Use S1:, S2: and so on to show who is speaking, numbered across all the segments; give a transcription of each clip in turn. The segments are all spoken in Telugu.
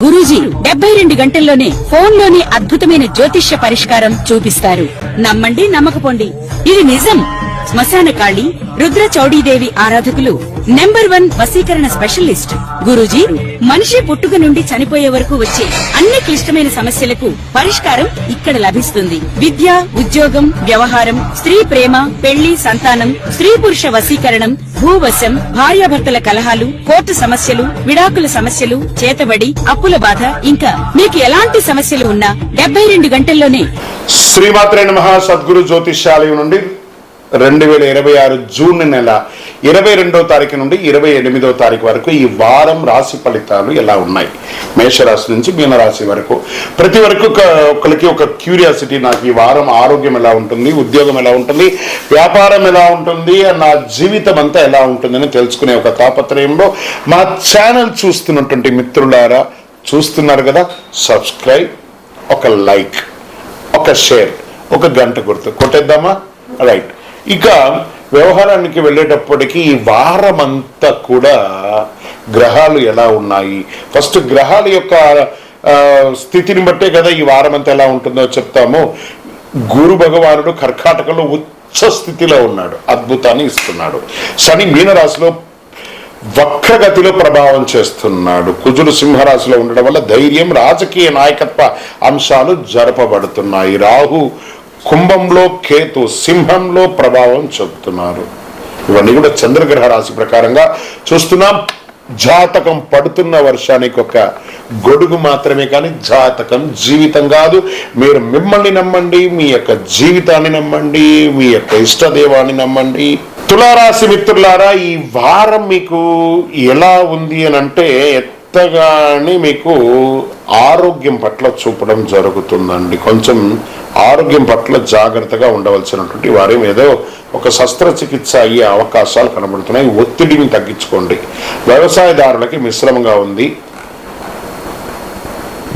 S1: గురూజీ 72 గంటల్లోనే ఫోన్ లోని అద్భుతమైన జ్యోతిష్య పరిష్కారం చూపిస్తారు. నమ్మండి, నమ్మకపోండి, ఇది నిజం. శ్మశాన కాళి రుద్ర చౌడీదేవి ఆరాధకులు నంబర్ 1 వశీకరణ స్పెషలిస్ట్. గురూజీ మనిషి పుట్టుక నుండి చనిపోయే వరకు వచ్చే అన్ని క్లిష్టమైన సమస్యలకు పరిష్కారం ఇక్కడ లభిస్తుంది. విద్య, ఉద్యోగం, వ్యవహారం, స్త్రీ ప్రేమ, పెళ్లి, సంతానం, స్త్రీ పురుష వశీకరణం, భూవశం, భార్యాభర్తల కలహాలు, కోర్టు సమస్యలు, విడాకుల సమస్యలు, చేతబడి, అప్పుల బాధ, ఇంకా మీకు ఎలాంటి సమస్యలు ఉన్నా 72 గంటల్లోనే.
S2: శ్రీమాత్రే నమః. సద్గురు జ్యోతిష్యాలయం నుండి 2026 జూన్ నెల 22వ తారీఖు నుండి 28వ తారీఖు వరకు ఈ వారం రాశి ఫలితాలు ఎలా ఉన్నాయి, మేషరాశి నుంచి మీనరాశి వరకు. ప్రతి వరకు ఒకరికి ఒక క్యూరియాసిటీ, నాకు ఈ వారం ఆరోగ్యం ఎలా ఉంటుంది, ఉద్యోగం ఎలా ఉంటుంది, వ్యాపారం ఎలా ఉంటుంది, నా జీవితం అంతా ఎలా ఉంటుందని తెలుసుకునే ఒక తాపత్రయంలో మా ఛానల్ చూస్తున్నటువంటి మిత్రులారా, చూస్తున్నారు కదా, సబ్స్క్రైబ్, ఒక లైక్, ఒక షేర్, ఒక గంట గుర్తు కొట్టేద్దామా? రైట్. ఇక వ్యవహారానికి వెళ్ళేటప్పటికీ ఈ వారం అంతా కూడా గ్రహాలు ఎలా ఉన్నాయి, ఫస్ట్ గ్రహాల యొక్క స్థితిని బట్టే కదా ఈ వారం అంతా ఎలా ఉంటుందో చెప్తాము. గురు భగవానుడు కర్కాటకంలో ఉచ్చ స్థితిలో ఉన్నాడు, అద్భుతాన్ని ఇస్తున్నాడు. శని మీనరాశిలో వక్రగతిలో ప్రభావం చేస్తున్నాడు. కుజుడు సింహరాశిలో ఉండడం వల్ల ధైర్యం, రాజకీయ నాయకత్వ అంశాలు జరపబడుతున్నాయి. రాహు కుంభంలో, కేతు సింహంలో ప్రభావం చూపుతున్నారు. ఇవన్నీ కూడా చంద్రగ్రహ రాశి ప్రకారంగా చూస్తున్నాం. జాతకం పడుతున్న వర్షానికి ఒక గొడుగు మాత్రమే, కానీ జాతకం జీవితం కాదు. మీరు మిమ్మల్ని నమ్మండి, మీ యొక్క జీవితాన్ని నమ్మండి, మీ యొక్క ఇష్టదేవాన్ని నమ్మండి. తులారాశి మిత్రులారా, ఈ వారం మీకు ఎలా ఉంది అని అంటే ఎత్తగానే మీకు ఆరోగ్యం పట్ల చూపడం జరుగుతుందండి. కొంచెం ఆరోగ్యం పట్ల జాగ్రత్తగా ఉండవలసినటువంటి వారేం ఏదో ఒక శస్త్రచికిత్స అయ్యే అవకాశాలు కనబడుతున్నాయి. ఒత్తిడిని తగ్గించుకోండి. వ్యవసాయదారులకి మిశ్రమంగా ఉంది.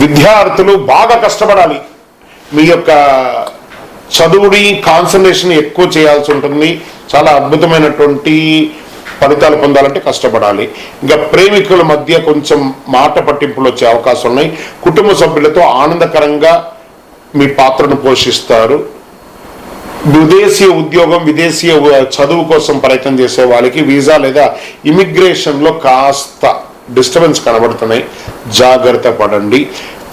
S2: విద్యార్థులు బాగా కష్టపడాలి. మీ యొక్క చదువుని కాన్సన్ట్రేషన్ ఎక్కువ చేయాల్సి ఉంటుంది. చాలా అద్భుతమైనటువంటి ఫలితాలు పొందాలంటే కష్టపడాలి. ఇంకా ప్రేమికుల మధ్య కొంచెం మాట పట్టింపులు వచ్చే అవకాశం ఉన్నాయి. కుటుంబ సభ్యులతో ఆనందకరంగా మీ పాత్రను పోషిస్తారు. విదేశీయ ఉద్యోగం, విదేశీయ చదువు కోసం ప్రయత్నం చేసే వాళ్ళకి వీసా లేదా ఇమిగ్రేషన్లో కాస్త డిస్టర్బెన్స్ కనబడుతున్నాయి, జాగ్రత్త పడండి.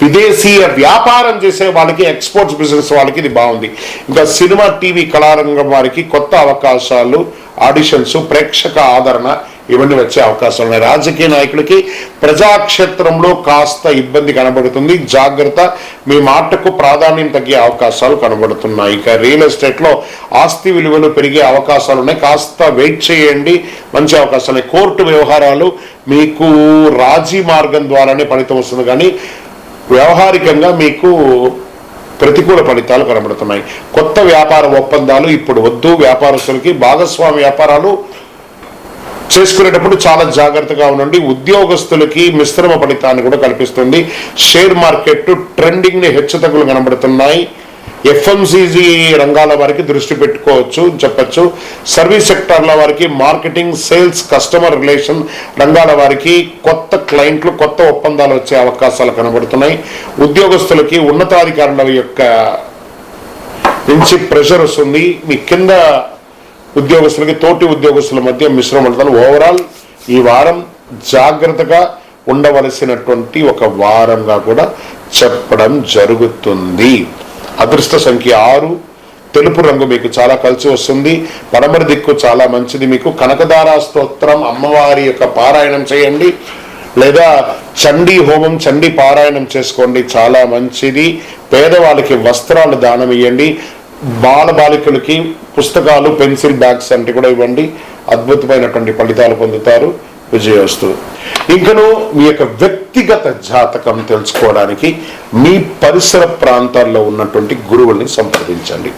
S2: విదేశీయ వ్యాపారం చేసే వాళ్ళకి, ఎక్స్పోర్ట్స్ బిజినెస్ వాళ్ళకి ఇది బాగుంది. ఇంకా సినిమా, టీవీ కళారంగం వారికి కొత్త అవకాశాలు, ఆడిషన్స్, ప్రేక్షక ఆదరణ ఇవన్నీ వచ్చే అవకాశాలు ఉన్నాయి. రాజకీయ నాయకులకి ప్రజాక్షేత్రంలో కాస్త ఇబ్బంది కనబడుతుంది, జాగ్రత్త. మీ మాటకు ప్రాధాన్యం తగ్గే అవకాశాలు కనబడుతున్నాయి. ఇక రియల్ ఎస్టేట్లో ఆస్తి విలువలు పెరిగే అవకాశాలు ఉన్నాయి, కాస్త వెయిట్ చేయండి, మంచి అవకాశాలు. కోర్టు వ్యవహారాలు మీకు రాజీ మార్గం ద్వారానే ఫలితం వస్తుంది, కానీ వ్యవహారికంగా మీకు ప్రతికూల ఫలితాలు కనబడుతున్నాయి. కొత్త వ్యాపార ఒప్పందాలు ఇప్పుడు వద్దు. వ్యాపారస్తులకి భాగస్వామి వ్యాపారాలు చేసుకునేటప్పుడు చాలా జాగ్రత్తగా ఉండండి. ఉద్యోగస్తులకి మిశ్రమ ఫలితాన్ని కూడా కల్పిస్తుంది. షేర్ మార్కెట్ ట్రెండింగ్ ని హెచ్చుతగ్గులు కనబడుతున్నాయి. ఎఫ్ఎంసీజీ రంగాల వారికి దృష్టి పెట్టుకోవచ్చు చెప్పచ్చు. సర్వీస్ సెక్టార్ల వారికి, మార్కెటింగ్, సేల్స్, కస్టమర్ రిలేషన్ రంగాల వారికి కొత్త క్లయింట్లు, కొత్త ఒప్పందాలు వచ్చే అవకాశాలు కనబడుతున్నాయి. ఉద్యోగస్తులకి ఉన్నతాధికారుల యొక్క నుంచి ప్రెషర్ వస్తుంది. మీ కింద ఉద్యోగస్తులకి తోటి ఉద్యోగస్తుల మధ్య మిశ్రమ ఫలితాలు. ఓవరాల్ ఈ వారం జాగ్రత్తగా ఉండవలసినటువంటి ఒక వారంగా కూడా చెప్పడం జరుగుతుంది. అదృష్ట సంఖ్య 6. తెలుపు రంగు మీకు చాలా కలిసి వస్తుంది. పడమర దిక్కు చాలా మంచిది. మీకు కనకదార స్తోత్రం, అమ్మవారి యొక్క పారాయణం చేయండి, లేదా చండీ హోమం, చండీ పారాయణం చేసుకోండి, చాలా మంచిది. పేదవాళ్ళకి వస్త్రాలు దానం ఇవ్వండి. బాలబాలికలకి పుస్తకాలు, పెన్సిల్ బ్యాగ్స్ అంటే కూడా ఇవ్వండి. అద్భుతమైనటువంటి ఫలితాలు పొందుతారు. విజయోస్తు. ఇంకను మీ యొక్క వ్యక్తిగత జాతకం తెలుసుకోవడానికి మీ పరిసర ప్రాంతాల్లో ఉన్నటువంటి గురువుల్ని సంప్రదించండి.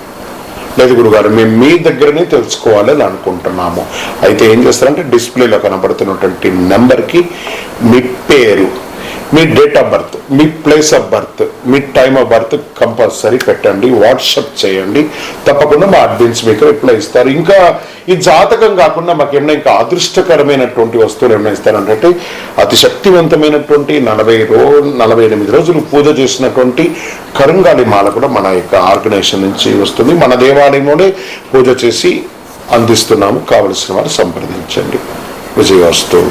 S2: లేదు గురుగారు, మేము మీ దగ్గరనే తెలుసుకోవాలని అనుకుంటున్నాము, అయితే ఏం చేస్తారంటే డిస్ప్లేలో కనబడుతున్నటువంటి నెంబర్కి మీ పేరు, మీ డేట్ ఆఫ్ బర్త్, మీ ప్లేస్ ఆఫ్ బర్త్, మీ టైమ్ ఆఫ్ బర్త్ కంపల్సరీ పెట్టండి, వాట్సాప్ చేయండి. తప్పకుండా మా అడ్మిన్స్ మీకు రిప్లై ఇస్తారు. ఇంకా ఈ జాతకం కాకుండా మాకు ఏమైనా ఇంకా అదృష్టకరమైనటువంటి వస్తువులు ఏమైనా ఇస్తారంటే అతి శక్తివంతమైనటువంటి 48 రోజులు పూజ చేసినటువంటి కరుంగాలి మాల కూడా మన యొక్క ఆర్గనైజేషన్ నుంచి వస్తుంది. మన దేవాలయంలోనే పూజ చేసి అందిస్తున్నాము. కావలసిన వారు సంప్రదించండి. విజయవస్తు.